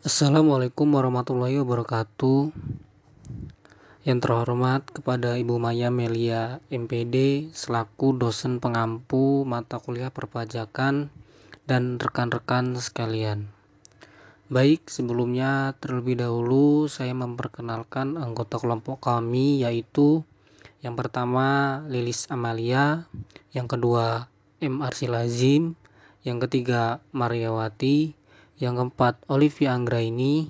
Assalamualaikum warahmatullahi wabarakatuh. Yang terhormat kepada Ibu Maya Melia MPD selaku dosen pengampu mata kuliah perpajakan dan rekan-rekan sekalian. Baik, sebelumnya terlebih dahulu saya memperkenalkan anggota kelompok kami, yaitu yang pertama Lilis Amalia, yang kedua M. Arsilazim, yang ketiga Mariawati, yang keempat Olivia Anggraini,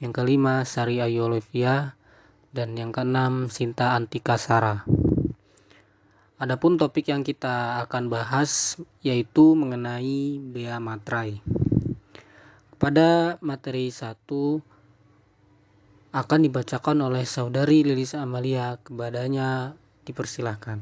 yang kelima Sari Ayu Olivia, dan yang keenam Sinta Antika Sara. Adapun topik yang kita akan bahas yaitu mengenai bea materai. Pada materi 1 akan dibacakan oleh saudari Lilis Amalia, kepadanya dipersilahkan.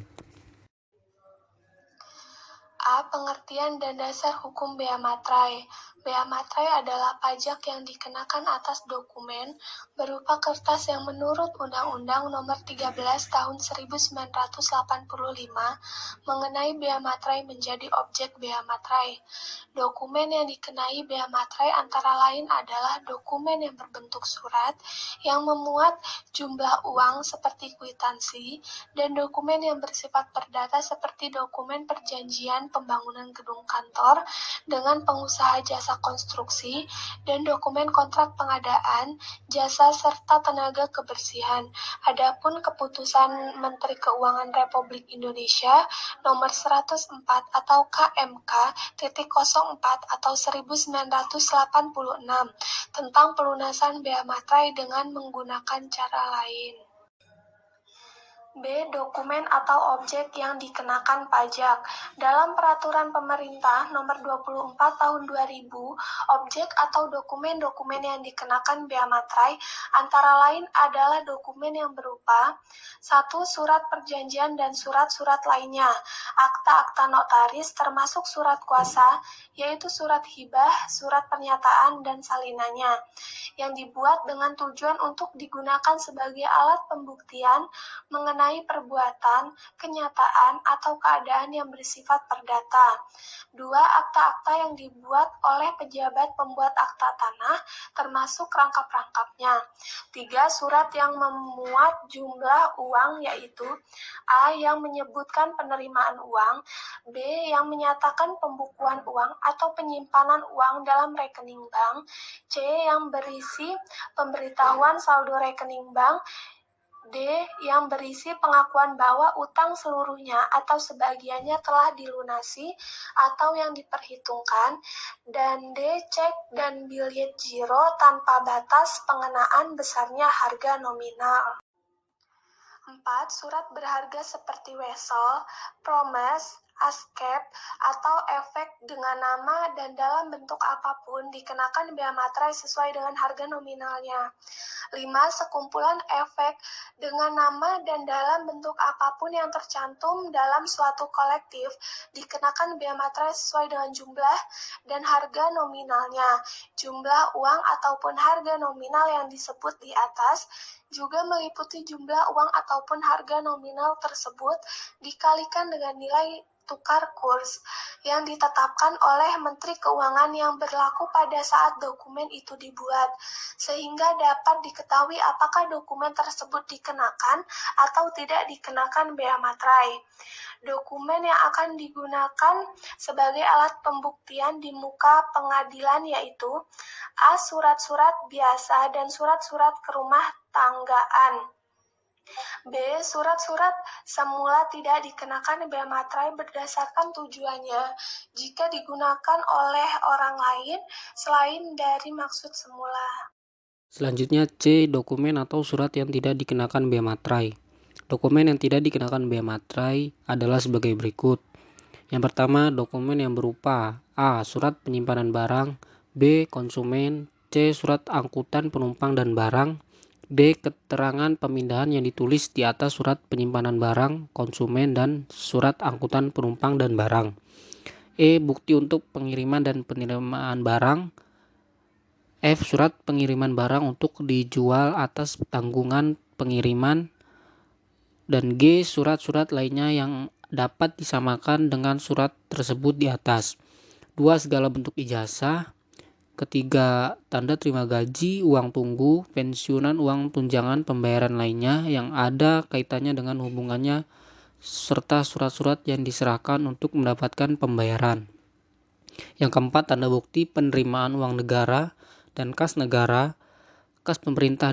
A. Pengertian dan dasar hukum bea materai. Bea materai adalah pajak yang dikenakan atas dokumen berupa kertas yang menurut Undang-Undang Nomor 13 Tahun 1985 mengenai bea materai menjadi objek bea materai. Dokumen yang dikenai bea materai antara lain adalah dokumen yang berbentuk surat yang memuat jumlah uang seperti kwitansi dan dokumen yang bersifat perdata seperti dokumen perjanjian pembangunan gedung kantor dengan pengusaha jasa konstruksi dan dokumen kontrak pengadaan jasa serta tenaga kebersihan. Adapun keputusan Menteri Keuangan Republik Indonesia nomor 104 atau KMK.04 atau 1986 tentang pelunasan bea materai dengan menggunakan cara lain. B. Dokumen atau objek yang dikenakan pajak. Dalam Peraturan Pemerintah Nomor 24 Tahun 2000, objek atau dokumen-dokumen yang dikenakan bea materai antara lain adalah dokumen yang berupa 1. Surat perjanjian dan surat-surat lainnya, akta-akta notaris termasuk surat kuasa, yaitu surat hibah, surat pernyataan, dan salinannya, yang dibuat dengan tujuan untuk digunakan sebagai alat pembuktian mengenai perbuatan, kenyataan, atau keadaan yang bersifat perdata. 2. Akta-akta yang dibuat oleh pejabat pembuat akta tanah, termasuk rangkap-rangkapnya. 3. Surat yang memuat jumlah uang, yaitu A. Yang menyebutkan penerimaan uang, B. Yang menyatakan pembukuan uang atau penyimpanan uang dalam rekening bank, C. Yang berisi pemberitahuan saldo rekening bank, D. Yang berisi pengakuan bahwa utang seluruhnya atau sebagiannya telah dilunasi atau yang diperhitungkan, dan D. Cek dan biljet giro tanpa batas pengenaan besarnya harga nominal. 4. Surat berharga seperti wesel, promes, askep, atau efek dengan nama dan dalam bentuk apapun dikenakan bea materai sesuai dengan harga nominalnya. 5. Sekumpulan efek dengan nama dan dalam bentuk apapun yang tercantum dalam suatu kolektif dikenakan bea materai sesuai dengan jumlah dan harga nominalnya. Jumlah uang ataupun harga nominal yang disebut di atas juga meliputi jumlah uang ataupun harga nominal tersebut dikalikan dengan nilai tukar kurs yang ditetapkan oleh Menteri Keuangan yang berlaku pada saat dokumen itu dibuat, sehingga dapat diketahui apakah dokumen tersebut dikenakan atau tidak dikenakan bea materai. Dokumen yang akan digunakan sebagai alat pembuktian di muka pengadilan yaitu A. Surat-surat biasa dan surat-surat kerumah tanggaan. B. Surat-surat semula tidak dikenakan bea materai berdasarkan tujuannya jika digunakan oleh orang lain selain dari maksud semula. Selanjutnya C. Dokumen atau surat yang tidak dikenakan bea materai. Dokumen yang tidak dikenakan bea materai adalah sebagai berikut. Yang pertama, dokumen yang berupa A. Surat penyimpanan barang, B. Konsumen, C. Surat angkutan penumpang dan barang, D. Keterangan pemindahan yang ditulis di atas surat penyimpanan barang, konsumen, dan surat angkutan penumpang dan barang. E. Bukti untuk pengiriman dan penerimaan barang. F. Surat pengiriman barang untuk dijual atas tanggungan pengiriman. Dan G. Surat-surat lainnya yang dapat disamakan dengan surat tersebut di atas. 2. Segala bentuk ijazah. Ketiga, tanda terima gaji, uang tunggu, pensiunan, uang tunjangan pembayaran lainnya yang ada kaitannya dengan hubungannya serta surat-surat yang diserahkan untuk mendapatkan pembayaran. Yang keempat, tanda bukti penerimaan uang negara dan kas negara, kas pemerintah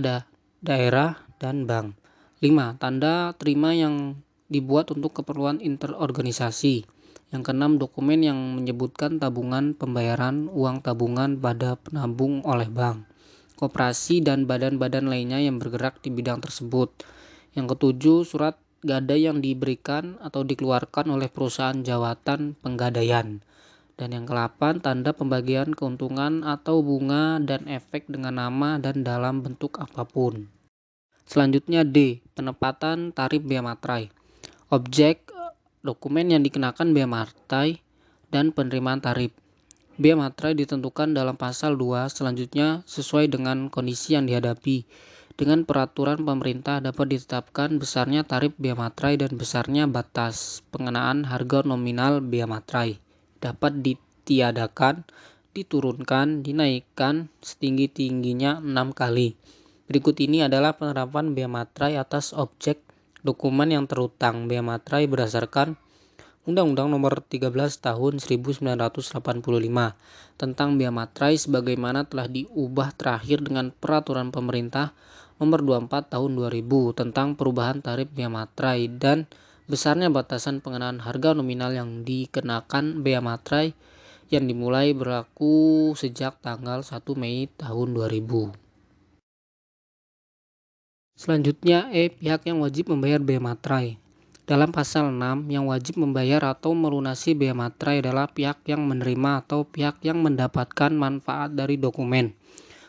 daerah, dan bank. 5. Tanda terima yang dibuat untuk keperluan interorganisasi. Yang keenam, dokumen yang menyebutkan tabungan pembayaran uang tabungan pada penabung oleh bank, koperasi, dan badan-badan lainnya yang bergerak di bidang tersebut. Yang ketujuh, surat gadai yang diberikan atau dikeluarkan oleh perusahaan jawatan penggadaian. Dan yang ke-8, tanda pembagian keuntungan atau bunga dan efek dengan nama dan dalam bentuk apapun. Selanjutnya D. Penempatan tarif bea materai. Objek, dokumen yang dikenakan bea materai, dan penerimaan tarif. Bea materai ditentukan dalam pasal 2 selanjutnya sesuai dengan kondisi yang dihadapi. Dengan peraturan pemerintah dapat ditetapkan besarnya tarif bea materai dan besarnya batas pengenaan harga nominal bea materai. Dapat ditiadakan, diturunkan, dinaikkan setinggi-tingginya 6 kali. Berikut ini adalah penerapan bea materai atas objek dokumen yang terutang bea materai berdasarkan Undang-Undang Nomor 13 Tahun 1985 tentang bea materai sebagaimana telah diubah terakhir dengan Peraturan Pemerintah Nomor 24 Tahun 2000 tentang perubahan tarif bea materai dan besarnya batasan pengenaan harga nominal yang dikenakan bea materai yang dimulai berlaku sejak tanggal 1 Mei tahun 2000. Selanjutnya pihak yang wajib membayar bea materai. Dalam pasal 6, yang wajib membayar atau melunasi bea materai adalah pihak yang menerima atau pihak yang mendapatkan manfaat dari dokumen,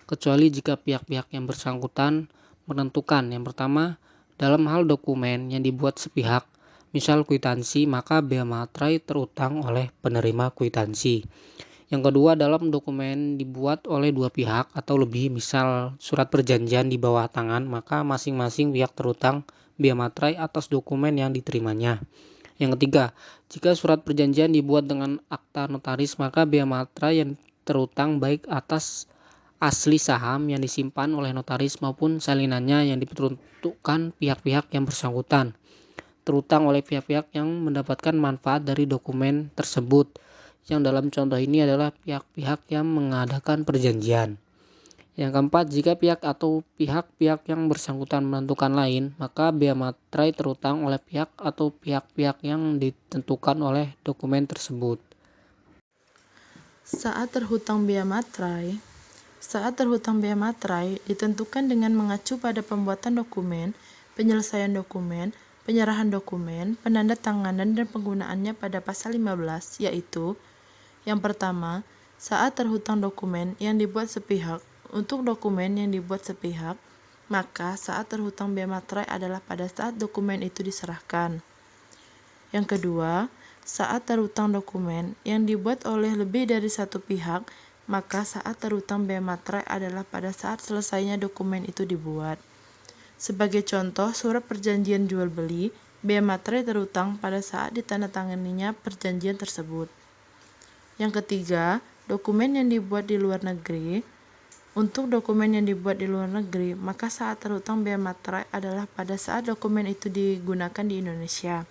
kecuali jika pihak-pihak yang bersangkutan menentukan. Yang pertama, dalam hal dokumen yang dibuat sepihak, misal kwitansi, maka bea materai terutang oleh penerima kwitansi. Yang kedua, dalam dokumen dibuat oleh dua pihak atau lebih, misal surat perjanjian di bawah tangan, maka masing-masing pihak terutang bea materai atas dokumen yang diterimanya. Yang ketiga, jika surat perjanjian dibuat dengan akta notaris, maka bea materai yang terutang baik atas asli saham yang disimpan oleh notaris maupun salinannya yang diperuntukkan pihak-pihak yang bersangkutan, terutang oleh pihak-pihak yang mendapatkan manfaat dari dokumen tersebut, yang dalam contoh ini adalah pihak-pihak yang mengadakan perjanjian. Yang keempat, jika pihak atau pihak-pihak yang bersangkutan menentukan lain, maka bea materai terutang oleh pihak atau pihak-pihak yang ditentukan oleh dokumen tersebut. Saat terhutang bea materai ditentukan dengan mengacu pada pembuatan dokumen, penyelesaian dokumen, penyerahan dokumen, penandatanganan dan penggunaannya pada pasal 15, yaitu yang pertama, saat terhutang dokumen yang dibuat sepihak. Untuk dokumen yang dibuat sepihak, maka saat terhutang bea materai adalah pada saat dokumen itu diserahkan. Yang kedua, saat terhutang dokumen yang dibuat oleh lebih dari satu pihak, maka saat terhutang bea materai adalah pada saat selesainya dokumen itu dibuat. Sebagai contoh, surat perjanjian jual beli, bea materai terhutang pada saat ditandatanganinya perjanjian tersebut. Yang ketiga, dokumen yang dibuat di luar negeri. Untuk dokumen yang dibuat di luar negeri, maka saat terhutang bea materai adalah pada saat dokumen itu digunakan di Indonesia.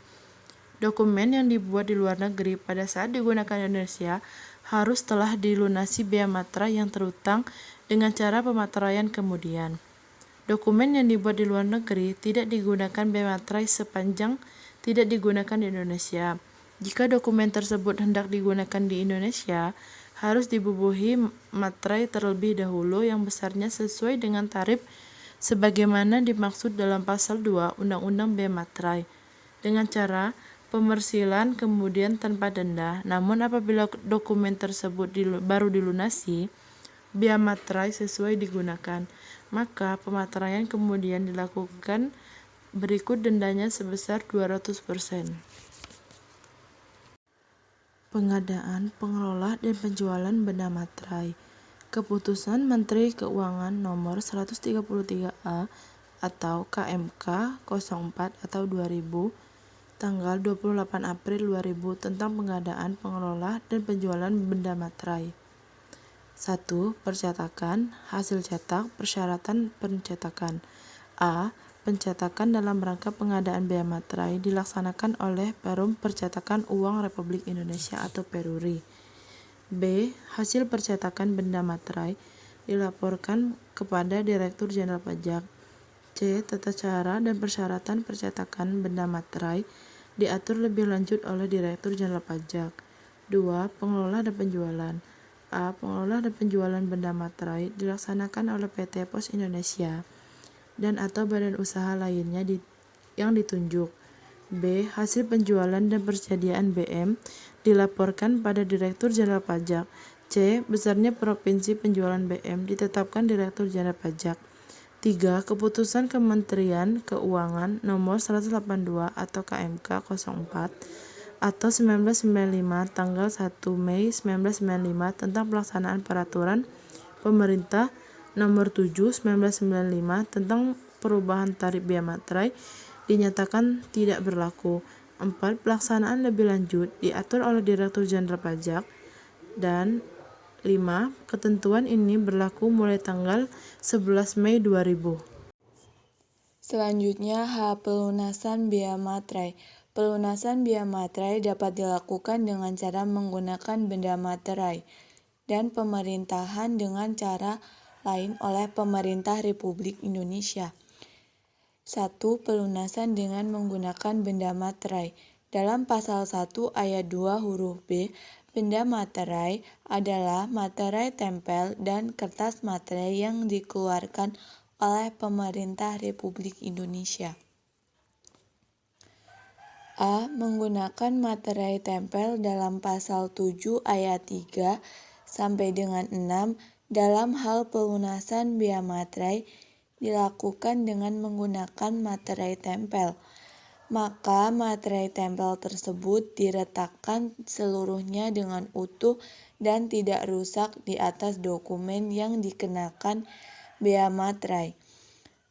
Dokumen yang dibuat di luar negeri pada saat digunakan di Indonesia harus telah dilunasi bea materai yang terhutang dengan cara pemateraian kemudian. Dokumen yang dibuat di luar negeri tidak digunakan bea materai sepanjang tidak digunakan di Indonesia. Jika dokumen tersebut hendak digunakan di Indonesia, harus dibubuhi materai terlebih dahulu yang besarnya sesuai dengan tarif sebagaimana dimaksud dalam pasal 2 Undang-Undang Bea Materai dengan cara pemersilan kemudian tanpa denda. Namun apabila dokumen tersebut baru dilunasi, bea materai sesuai digunakan, maka pemateraian kemudian dilakukan berikut dendanya sebesar 200%. Pengadaan, pengelola, dan penjualan benda materai. Keputusan Menteri Keuangan Nomor 133A atau KMK 04 atau 2000 tanggal 28 April 2000 tentang pengadaan, pengelola, dan penjualan benda materai. 1. Percetakan, hasil cetak, persyaratan pencetakan. A. Pencetakan dalam rangka pengadaan bea materai dilaksanakan oleh Perum Percetakan Uang Republik Indonesia atau Peruri. B. Hasil percetakan benda materai dilaporkan kepada Direktur Jenderal Pajak. C. Tata cara dan persyaratan percetakan benda materai diatur lebih lanjut oleh Direktur Jenderal Pajak. 2. Pengelola dan penjualan. A. Pengelola dan penjualan benda materai dilaksanakan oleh PT Pos Indonesia dan atau badan usaha lainnya yang ditunjuk. B. Hasil penjualan dan persediaan BM dilaporkan pada Direktur Jenderal Pajak. C. Besarnya provinsi penjualan BM ditetapkan Direktur Jenderal Pajak. 3. Keputusan Kementerian Keuangan nomor 182 atau KMK 04 atau 1995 tanggal 1 Mei 1995 tentang pelaksanaan peraturan pemerintah nomor 7 1995 tentang perubahan tarif bea materai dinyatakan tidak berlaku. 4. Pelaksanaan lebih lanjut diatur oleh Direktur Jenderal Pajak. Dan 5. Ketentuan ini berlaku mulai tanggal 11 Mei 2000. Selanjutnya, pelunasan bea materai. Pelunasan bea materai dapat dilakukan dengan cara menggunakan benda materai dan pemerintahan dengan cara lain oleh Pemerintah Republik Indonesia. 1. Pelunasan dengan menggunakan benda materai. Dalam pasal 1 ayat 2 huruf B, benda materai adalah materai tempel dan kertas materai yang dikeluarkan oleh Pemerintah Republik Indonesia. A. Menggunakan materai tempel dalam pasal 7 ayat 3 sampai dengan 6 dalam hal pelunasan bea materai dilakukan dengan menggunakan materai tempel, maka materai tempel tersebut diletakkan seluruhnya dengan utuh dan tidak rusak di atas dokumen yang dikenakan bea materai.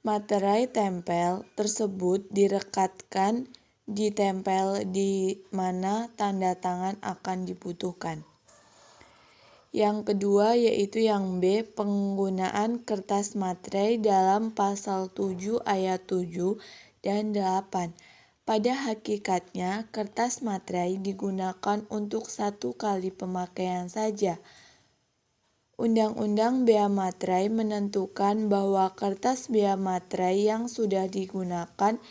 Materai tempel tersebut direkatkan ditempel di mana tanda tangan akan dibutuhkan. Yang kedua yaitu yang B, penggunaan kertas materai dalam pasal 7 ayat 7 dan 8. Pada hakikatnya, kertas materai digunakan untuk satu kali pemakaian saja. Undang-Undang Bea Materai menentukan bahwa kertas bea materai yang sudah digunakan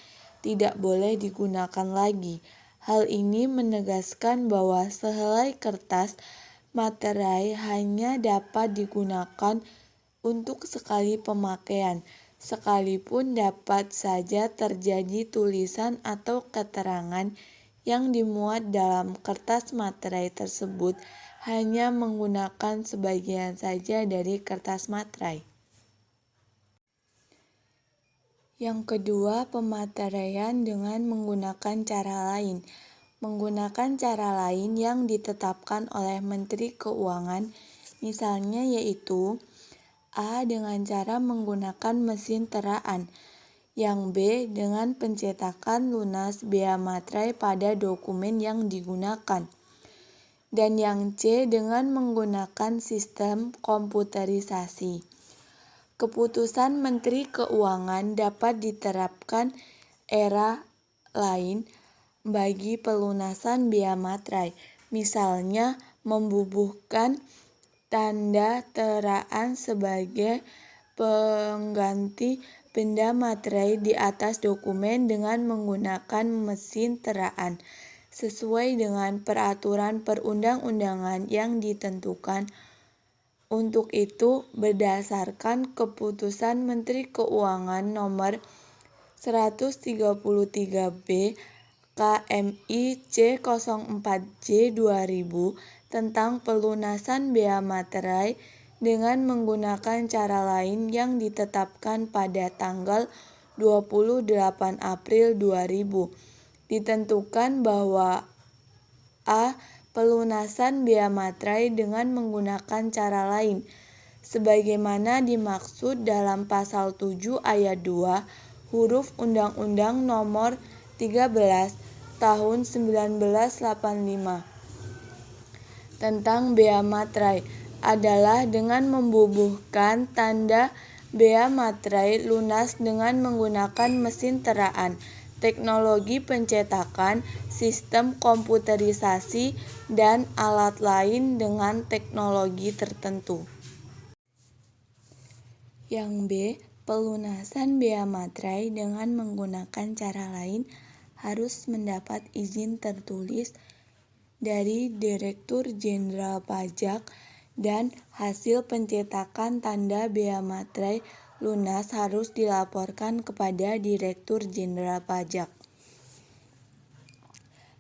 tidak boleh digunakan lagi. Hal ini menegaskan bahwa sehelai kertas materai hanya dapat digunakan untuk sekali pemakaian, sekalipun dapat saja terjadi tulisan atau keterangan yang dimuat dalam kertas materai tersebut hanya menggunakan sebagian saja dari kertas materai. Yang kedua, pemateraian dengan menggunakan cara lain. Menggunakan cara lain yang ditetapkan oleh Menteri Keuangan, misalnya yaitu A. Dengan cara menggunakan mesin teraan, yang B. Dengan pencetakan lunas bea materai pada dokumen yang digunakan, dan yang C. Dengan menggunakan sistem komputerisasi. Keputusan Menteri Keuangan dapat diterapkan era lain bagi pelunasan bea materai, misalnya membubuhkan tanda teraan sebagai pengganti benda materai di atas dokumen dengan menggunakan mesin teraan, sesuai dengan peraturan perundang-undangan yang ditentukan. Untuk itu, berdasarkan Keputusan Menteri Keuangan Nomor 133B KMI C04J 2000 tentang pelunasan bea materai dengan menggunakan cara lain yang ditetapkan pada tanggal 28 April 2000. Ditentukan bahwa A. Pelunasan bea materai dengan menggunakan cara lain, sebagaimana dimaksud dalam pasal 7 ayat 2 huruf Undang-Undang Nomor 13 Tahun 1985 tentang bea materai adalah dengan membubuhkan tanda bea materai lunas dengan menggunakan mesin teraan, teknologi pencetakan, sistem komputerisasi, dan alat lain dengan teknologi tertentu. Yang B. Pelunasan bea materai dengan menggunakan cara lain harus mendapat izin tertulis dari Direktur Jenderal Pajak dan hasil pencetakan tanda bea materai lunas harus dilaporkan kepada Direktur Jenderal Pajak.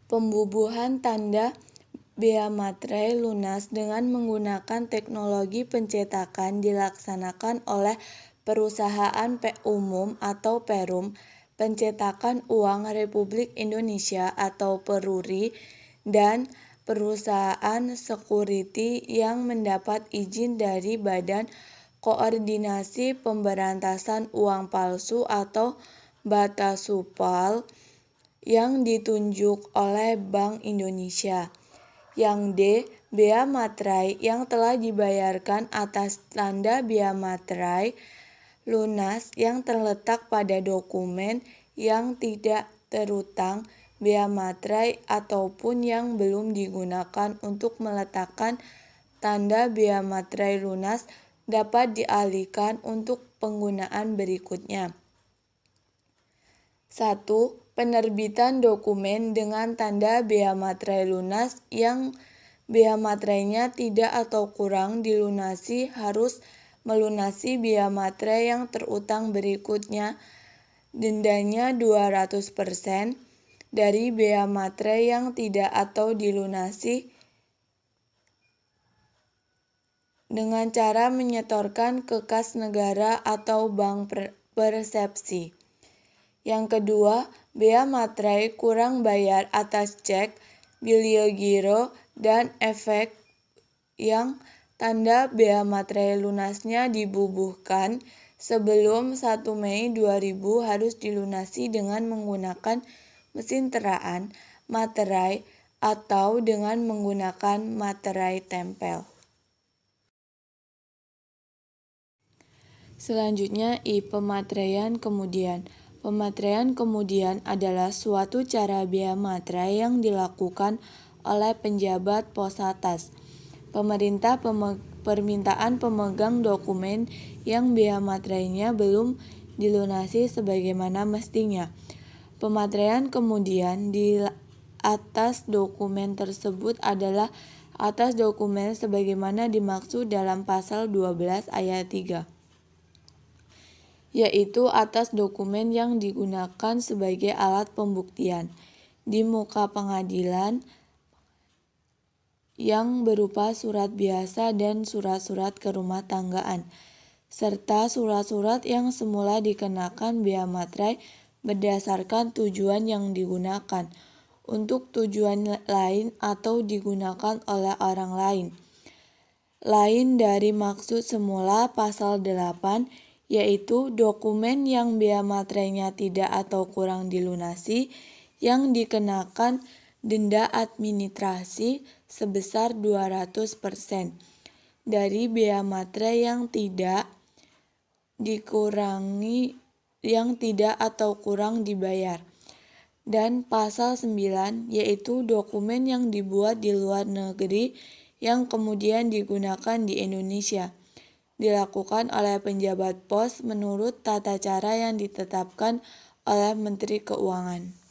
Pembubuhan tanda bea materai lunas dengan menggunakan teknologi pencetakan dilaksanakan oleh Perusahaan Umum atau Perum Pencetakan Uang Republik Indonesia atau Peruri dan perusahaan security yang mendapat izin dari Badan Koordinasi Pemberantasan Uang Palsu atau Batasupal yang ditunjuk oleh Bank Indonesia. Yang D. Bea materai yang telah dibayarkan atas tanda bea materai lunas yang terletak pada dokumen yang tidak terutang bea materai ataupun yang belum digunakan untuk meletakkan tanda bea materai lunas dapat dialihkan untuk penggunaan berikutnya. 1. Penerbitan dokumen dengan tanda bea materai lunas yang bea materainya tidak atau kurang dilunasi harus melunasi bea materai yang terutang berikutnya. Dendanya 200% dari bea materai yang tidak atau dilunasi dengan cara menyetorkan ke kas negara atau bank persepsi. Yang kedua, bea materai kurang bayar atas cek, biliogiro, dan efek yang tanda bea materai lunasnya dibubuhkan sebelum 1 Mei 2000 harus dilunasi dengan menggunakan mesin teraan, materai, atau dengan menggunakan materai tempel. Selanjutnya I. Pemateraian kemudian. Pemateraian kemudian adalah suatu cara bea materai yang dilakukan oleh penjabat pos atas permintaan pemegang dokumen yang bea materainya belum dilunasi sebagaimana mestinya. Pemateraian kemudian di atas dokumen tersebut adalah atas dokumen sebagaimana dimaksud dalam pasal 12 ayat 3. Yaitu atas dokumen yang digunakan sebagai alat pembuktian di muka pengadilan yang berupa surat biasa dan surat-surat kerumah tanggaan, serta surat-surat yang semula dikenakan bea materai berdasarkan tujuan yang digunakan untuk tujuan lain atau digunakan oleh orang lain. Lain dari maksud semula pasal 8, yaitu dokumen yang bea materainya tidak atau kurang dilunasi yang dikenakan denda administrasi sebesar 200% dari bea materai yang tidak dikurangi yang tidak atau kurang dibayar. Dan pasal 9 yaitu dokumen yang dibuat di luar negeri yang kemudian digunakan di Indonesia. Dilakukan oleh penjabat pos menurut tata cara yang ditetapkan oleh Menteri Keuangan.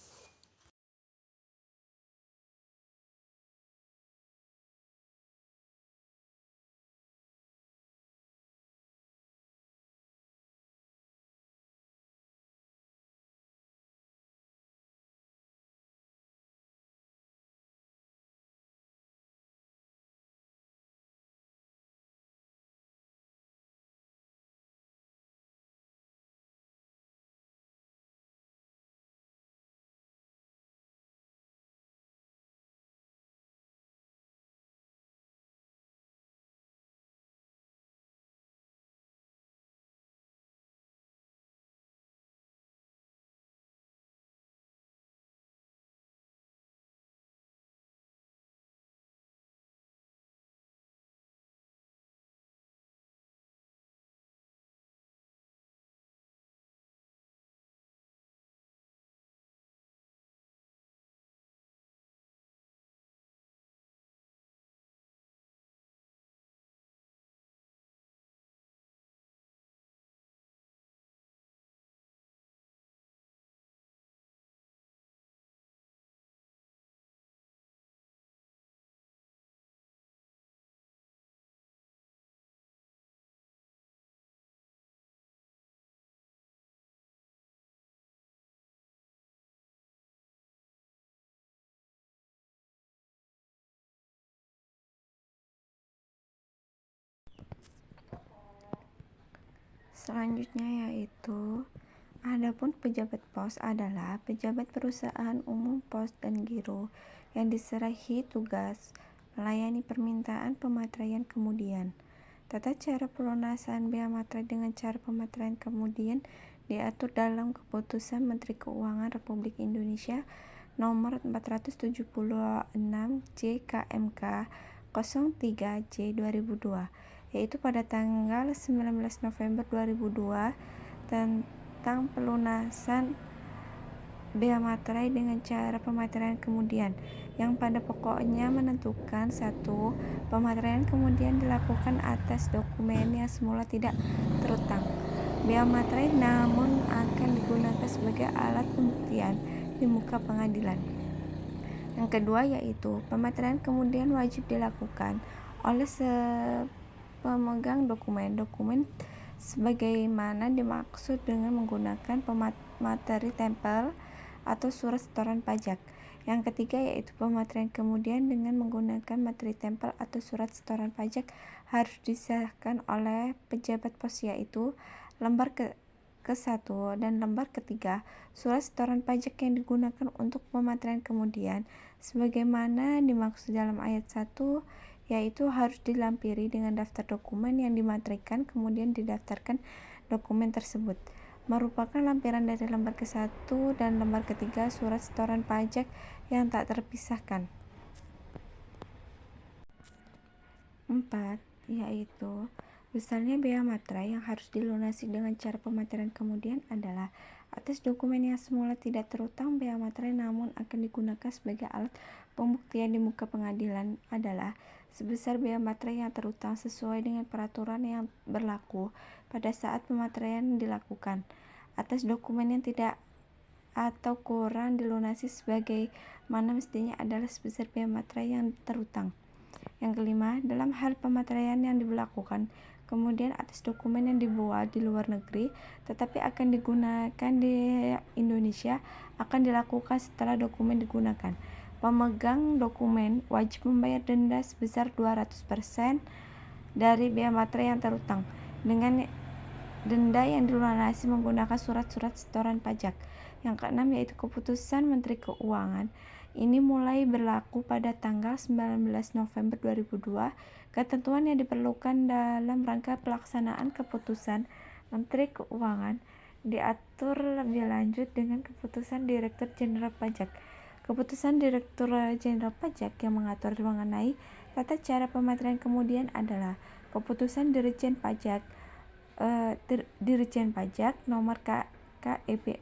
Selanjutnya yaitu, adapun pejabat pos adalah pejabat perusahaan umum pos dan giro yang diserahi tugas melayani permintaan pemateraian kemudian. Tata cara pelunasan bea materai dengan cara pemateraian kemudian diatur dalam Keputusan Menteri Keuangan Republik Indonesia Nomor 476 JKMK 03J 2002, yaitu pada tanggal 19 November 2002 tentang pelunasan bea materai dengan cara pemateraian kemudian, yang pada pokoknya menentukan: 1. Pemateraian kemudian dilakukan atas dokumen yang semula tidak terutang bea materai namun akan digunakan sebagai alat pembuktian di muka pengadilan. Yang kedua yaitu, pemateraian kemudian wajib dilakukan oleh pemegang dokumen sebagaimana dimaksud dengan menggunakan materi tempel atau surat setoran pajak. Yang ketiga yaitu, pemateraian kemudian dengan menggunakan materi tempel atau surat setoran pajak harus disahkan oleh pejabat pos, yaitu lembar ke-1 dan lembar ke-3 surat setoran pajak yang digunakan untuk pemateraian kemudian sebagaimana dimaksud dalam ayat 1, yaitu harus dilampiri dengan daftar dokumen yang dimateraikan, kemudian didaftarkan dokumen tersebut merupakan lampiran dari lembar ke-1 dan lembar ke-3 surat setoran pajak yang tak terpisahkan. 4. Yaitu, besarnya bea materai yang harus dilunasi dengan cara pemateraian kemudian adalah atas dokumen yang semula tidak terutang bea materai namun akan digunakan sebagai alat pembuktian di muka pengadilan adalah sebesar bea materai yang terutang sesuai dengan peraturan yang berlaku pada saat pemateraian dilakukan. Atas dokumen yang tidak atau kurang dilunasi sebagaimana mestinya adalah sebesar bea materai yang terutang. Yang kelima, dalam hal pemateraian yang dilakukan kemudian atas dokumen yang dibuat di luar negeri tetapi akan digunakan di Indonesia akan dilakukan setelah dokumen digunakan. Pemegang dokumen wajib membayar denda sebesar 200% dari bea materai yang terutang dengan denda yang dilunasi menggunakan surat-surat setoran pajak. Yang keenam yaitu, Keputusan Menteri Keuangan ini mulai berlaku pada tanggal 19 November 2002. Ketentuan yang diperlukan dalam rangka pelaksanaan Keputusan Menteri Keuangan diatur lebih lanjut dengan Keputusan Direktur Jenderal Pajak. Keputusan Direktur Jenderal Pajak yang mengatur mengenai tata cara pemateraian kemudian adalah Keputusan Dirjen Pajak nomor KEP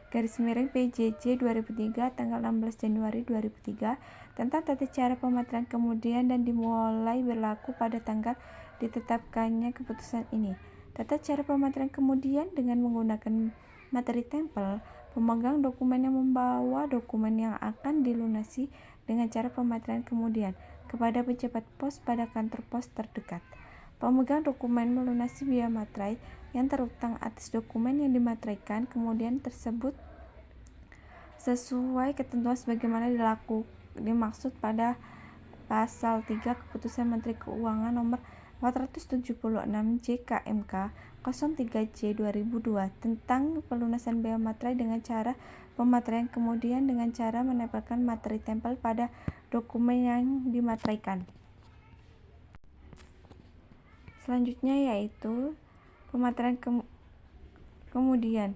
04/PJJ 2003 tanggal 16 Januari 2003 tentang tata cara pemateraian kemudian dan dimulai berlaku pada tanggal ditetapkannya keputusan ini. Tata cara pemateraian kemudian dengan menggunakan materi tempel, pemegang dokumen yang membawa dokumen yang akan dilunasi dengan cara pemateraian kemudian kepada pejabat pos pada kantor pos terdekat. Pemegang dokumen melunasi bea materai yang terutang atas dokumen yang dimateraikan kemudian tersebut sesuai ketentuan sebagaimana dimaksud pada pasal 3 Keputusan Menteri Keuangan nomor 476 JKMK 03J 2002 tentang pelunasan bea materai dengan cara pemateraian kemudian dengan cara menempelkan materi tempel pada dokumen yang dimateraikan. Selanjutnya yaitu pemateraian kemudian.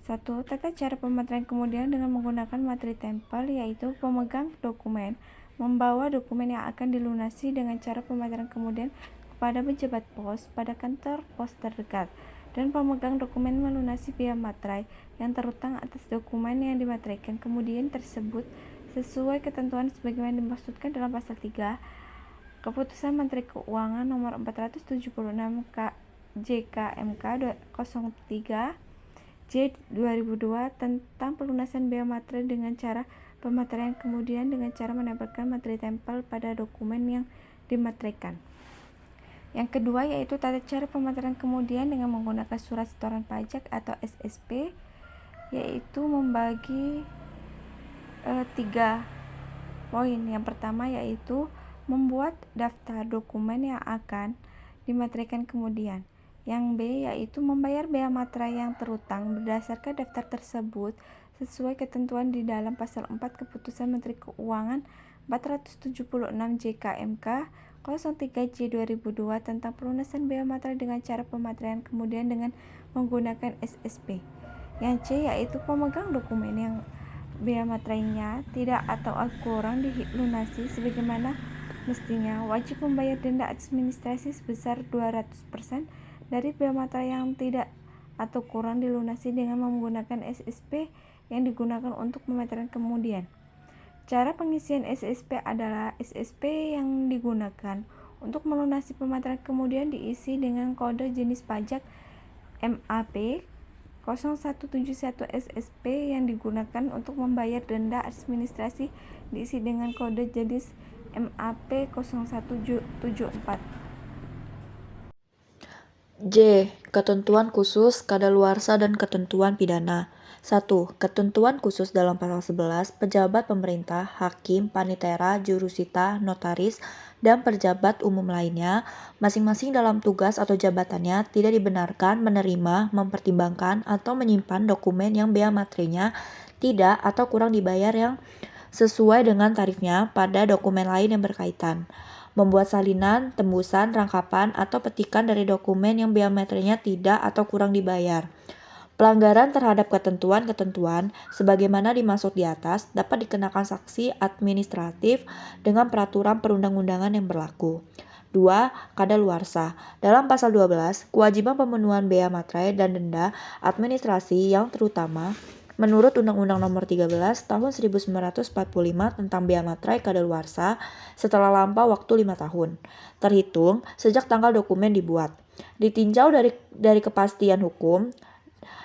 1. Tata cara pemateraian kemudian dengan menggunakan materi tempel, yaitu pemegang dokumen membawa dokumen yang akan dilunasi dengan cara pemateraian kemudian kepada pejabat pos pada kantor pos terdekat, dan pemegang dokumen melunasi bea materai yang terutang atas dokumen yang dimateraikan kemudian tersebut sesuai ketentuan sebagaimana dimaksudkan dalam pasal 3 Keputusan Menteri Keuangan nomor 476 JKMK 03 J 2002 tentang pelunasan bea materai dengan cara pemateraian kemudian dengan cara menempelkan materi tempel pada dokumen yang dimateraikan. Yang kedua yaitu tata cara pemateraian kemudian dengan menggunakan surat setoran pajak atau SSP, yaitu membagi 3 poin. Yang pertama yaitu membuat daftar dokumen yang akan dimateraikan kemudian. Yang B yaitu membayar bea materai yang terutang berdasarkan daftar tersebut sesuai ketentuan di dalam pasal 4 Keputusan Menteri Keuangan 476 JKMK 03J 2002 tentang pelunasan bea materai dengan cara pemateraian kemudian dengan menggunakan SSP. Yang C yaitu pemegang dokumen yang bea materainya tidak atau kurang dilunasi sebagaimana mestinya wajib membayar denda administrasi sebesar 200% dari bea materai yang tidak atau kurang dilunasi dengan menggunakan SSP yang digunakan untuk pemateran kemudian. Cara pengisian SSP adalah SSP yang digunakan untuk melunasi pemateran kemudian diisi dengan kode jenis pajak MAP 0171 SSP yang digunakan untuk membayar denda administrasi diisi dengan kode jenis MAP 0174. J. Ketentuan khusus, kadaluarsa, dan ketentuan pidana. 1. Ketentuan khusus dalam pasal 11, pejabat pemerintah, hakim, panitera, jurusita, notaris, dan pejabat umum lainnya, masing-masing dalam tugas atau jabatannya tidak dibenarkan menerima, mempertimbangkan, atau menyimpan dokumen yang bea materainya tidak atau kurang dibayar yang sesuai dengan tarifnya pada dokumen lain yang berkaitan. Membuat salinan, tembusan, rangkapan, atau petikan dari dokumen yang bea materainya tidak atau kurang dibayar. Pelanggaran terhadap ketentuan-ketentuan sebagaimana dimaksud di atas dapat dikenakan sanksi administratif dengan peraturan perundang-undangan yang berlaku. 2. Kadaluarsa. Dalam pasal 12, kewajiban pemenuhan bea materai dan denda administrasi yang terutama menurut Undang-Undang Nomor 13 Tahun 1945 tentang bea materai kadaluarsa setelah lampau waktu 5 tahun, terhitung sejak tanggal dokumen dibuat. Ditinjau dari kepastian hukum,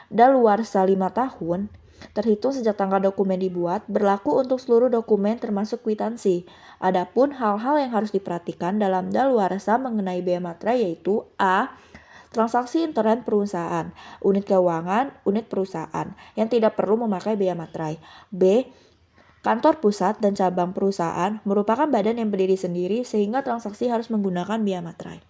daluarsa 5 tahun, terhitung sejak tanggal dokumen dibuat, berlaku untuk seluruh dokumen termasuk kwitansi. Adapun hal-hal yang harus diperhatikan dalam daluarsa mengenai bea materai yaitu A. Transaksi intern perusahaan, unit keuangan, unit perusahaan yang tidak perlu memakai bea materai. B. Kantor pusat dan cabang perusahaan merupakan badan yang berdiri sendiri sehingga transaksi harus menggunakan bea materai.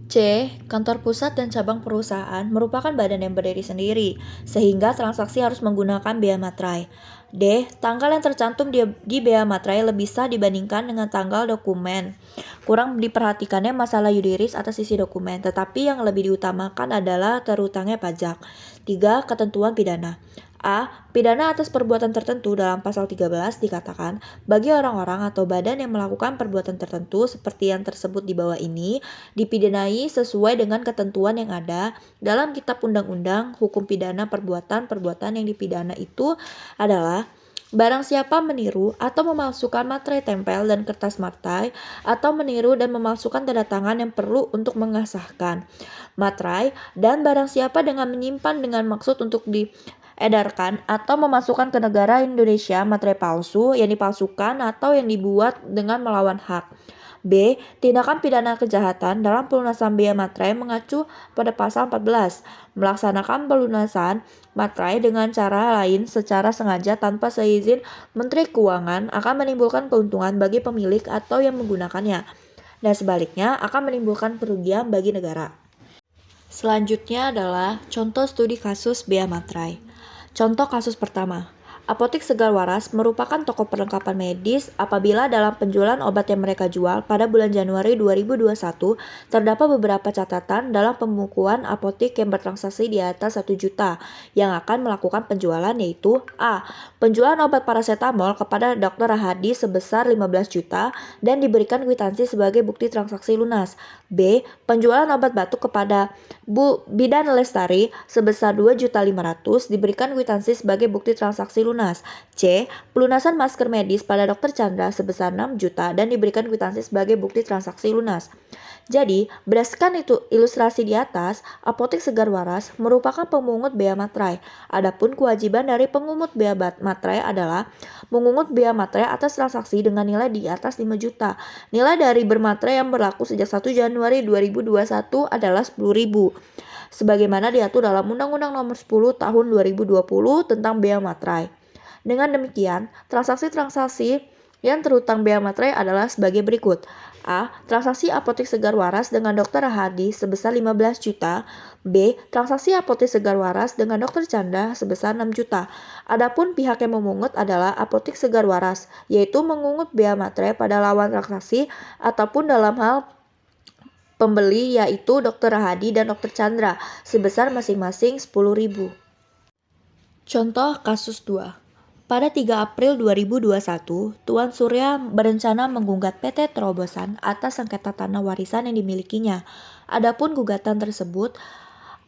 C. Kantor pusat dan cabang perusahaan merupakan badan yang berdiri sendiri sehingga transaksi harus menggunakan bea materai. D. Tanggal yang tercantum di bea materai lebih sah dibandingkan dengan tanggal dokumen. Kurang diperhatikannya masalah yudiris atas isi dokumen, tetapi yang lebih diutamakan adalah terutangnya pajak. 3. Ketentuan pidana. A. Pidana atas perbuatan tertentu dalam pasal 13 dikatakan, bagi orang-orang atau badan yang melakukan perbuatan tertentu seperti yang tersebut di bawah ini, dipidanai sesuai dengan ketentuan yang ada dalam Kitab Undang-Undang Hukum Pidana Perbuatan yang dipidana itu adalah barang siapa meniru atau memalsukan materai tempel dan kertas materai atau meniru dan memalsukan tanda tangan yang perlu untuk mengesahkan materai dan barang siapa dengan menyimpan dengan maksud untuk diedarkan atau memasukkan ke negara Indonesia materai palsu yang dipalsukan atau yang dibuat dengan melawan hak. B. Tindakan pidana kejahatan dalam pelunasan bea materai mengacu pada pasal 14. Melaksanakan pelunasan materai dengan cara lain secara sengaja tanpa seizin Menteri Keuangan akan menimbulkan keuntungan bagi pemilik atau yang menggunakannya, dan sebaliknya akan menimbulkan kerugian bagi negara. Selanjutnya adalah contoh studi kasus bea materai. Contoh kasus pertama. Apotik Segar Waras merupakan toko perlengkapan medis apabila dalam penjualan obat yang mereka jual pada bulan Januari 2021 terdapat beberapa catatan dalam pembukuan apotik yang bertransaksi di atas 1 juta yang akan melakukan penjualan yaitu A. Penjualan obat paracetamol kepada Dr. Rahadi sebesar 15 juta dan diberikan kwitansi sebagai bukti transaksi lunas. B. Penjualan obat batuk kepada Bu Bidan Lestari sebesar 2.500.000 diberikan kwitansi sebagai bukti transaksi lunas. C. Pelunasan masker medis pada Dr. Chandra sebesar 6 juta dan diberikan kwitansi sebagai bukti transaksi lunas. Jadi, berdasarkan ilustrasi di atas, Apotik Segar Waras merupakan pemungut bea materai. Adapun kewajiban dari pengungut bea materai adalah mengungut bea materai atas transaksi dengan nilai di atas 5 juta. Nilai dari bermaterai yang berlaku sejak 1 Januari 2021 adalah 10.000. Sebagaimana diatur dalam Undang-Undang Nomor 10 Tahun 2020 tentang bea materai. Dengan demikian, transaksi-transaksi yang terutang bea materai adalah sebagai berikut. A. Transaksi apotek Segar Waras dengan Dr. Rahadi sebesar 15 juta. B. Transaksi apotek Segar Waras dengan Dr. Chandra sebesar 6 juta. Adapun pihak yang memungut adalah apotek Segar Waras, yaitu mengungut bea materai pada lawan transaksi ataupun dalam hal pembeli yaitu Dr. Rahadi dan Dr. Chandra sebesar masing-masing 10.000. Contoh kasus 2. Pada 3 April 2021, Tuan Surya berencana menggugat PT Terobosan atas sengketa tanah warisan yang dimilikinya. Adapun gugatan tersebut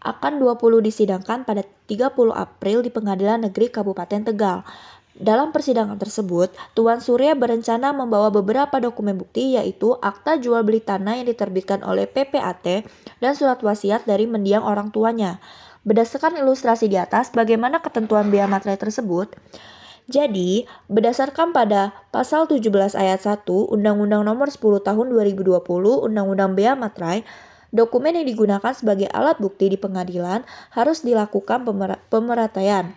akan 20 disidangkan pada 30 April di Pengadilan Negeri Kabupaten Tegal. Dalam persidangan tersebut, Tuan Surya berencana membawa beberapa dokumen bukti yaitu akta jual beli tanah yang diterbitkan oleh PPAT dan surat wasiat dari mendiang orang tuanya. Berdasarkan ilustrasi di atas, bagaimana ketentuan bea materai tersebut? Jadi, berdasarkan pada pasal 17 ayat 1 Undang-Undang Nomor 10 Tahun 2020 Undang-Undang Bea Materai, dokumen yang digunakan sebagai alat bukti di pengadilan harus dilakukan pemerataian.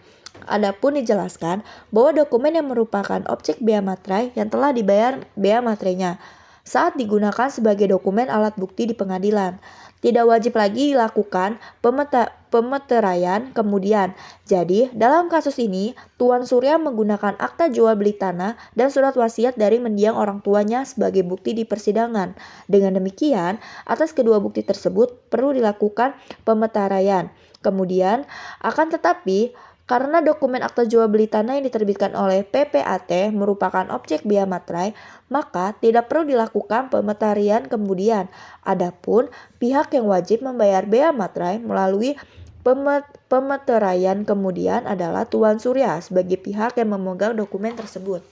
Adapun dijelaskan bahwa dokumen yang merupakan objek bea materai yang telah dibayar bea materainya saat digunakan sebagai dokumen alat bukti di pengadilan. Tidak wajib lagi dilakukan pemeteraian kemudian. Jadi, dalam kasus ini, Tuan Surya menggunakan akta jual beli tanah dan surat wasiat dari mendiang orang tuanya sebagai bukti di persidangan. Dengan demikian, atas kedua bukti tersebut perlu dilakukan pemeteraian. Kemudian, akan tetapi, karena dokumen akta jual beli tanah yang diterbitkan oleh PPAT merupakan objek bea materai, maka tidak perlu dilakukan pemeteraian kemudian. Adapun pihak yang wajib membayar bea materai melalui pemeteraian kemudian adalah Tuan Surya sebagai pihak yang memegang dokumen tersebut.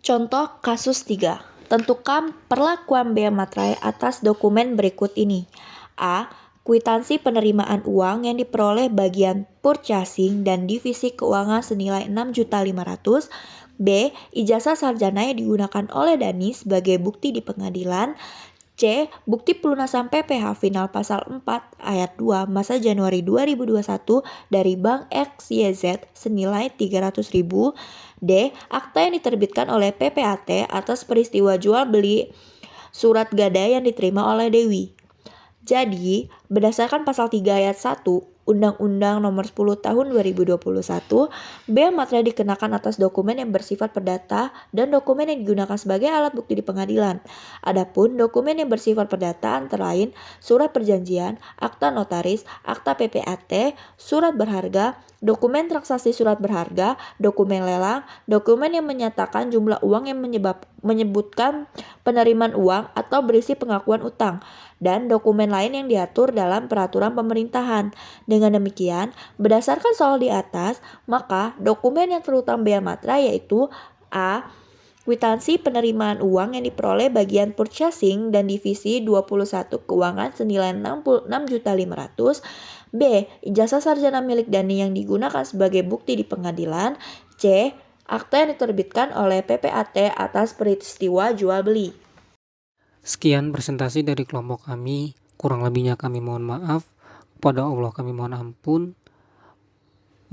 Contoh kasus 3. Tentukan perlakuan bea materai atas dokumen berikut ini. A. Kwitansi penerimaan uang yang diperoleh bagian purchasing dan divisi keuangan senilai 6.500.000. B. Ijazah sarjana yang digunakan oleh Dani sebagai bukti di pengadilan. C. Bukti pelunasan PPh final pasal 4 ayat 2 masa Januari 2021 dari Bank XYZ senilai 300.000. D. Akta yang diterbitkan oleh PPAT atas peristiwa jual beli surat gadai yang diterima oleh Dewi. Jadi, berdasarkan pasal 3 ayat 1 Undang-Undang Nomor 10 Tahun 2021, bea materai dikenakan atas dokumen yang bersifat perdata dan dokumen yang digunakan sebagai alat bukti di pengadilan. Adapun dokumen yang bersifat perdata antara lain surat perjanjian, akta notaris, akta PPAT, surat berharga, dokumen transaksi surat berharga, dokumen lelang, dokumen yang menyatakan jumlah uang yang menyebutkan penerimaan uang atau berisi pengakuan utang, dan dokumen lain yang diatur dalam peraturan pemerintahan. Dengan demikian, berdasarkan soal di atas, maka dokumen yang terutang bea materai yaitu A. Kwitansi penerimaan uang yang diperoleh bagian purchasing dan divisi 21 keuangan senilai 6.500.000. B. Ijazah sarjana milik Dani yang digunakan sebagai bukti di pengadilan. C. Akta yang diterbitkan oleh PPAT atas peristiwa jual beli. Sekian presentasi dari kelompok kami, kurang lebihnya kami mohon maaf, kepada Allah kami mohon ampun.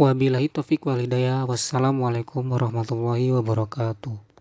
Wabillahi taufiq wal hidayah. Wassalamualaikum warahmatullahi wabarakatuh.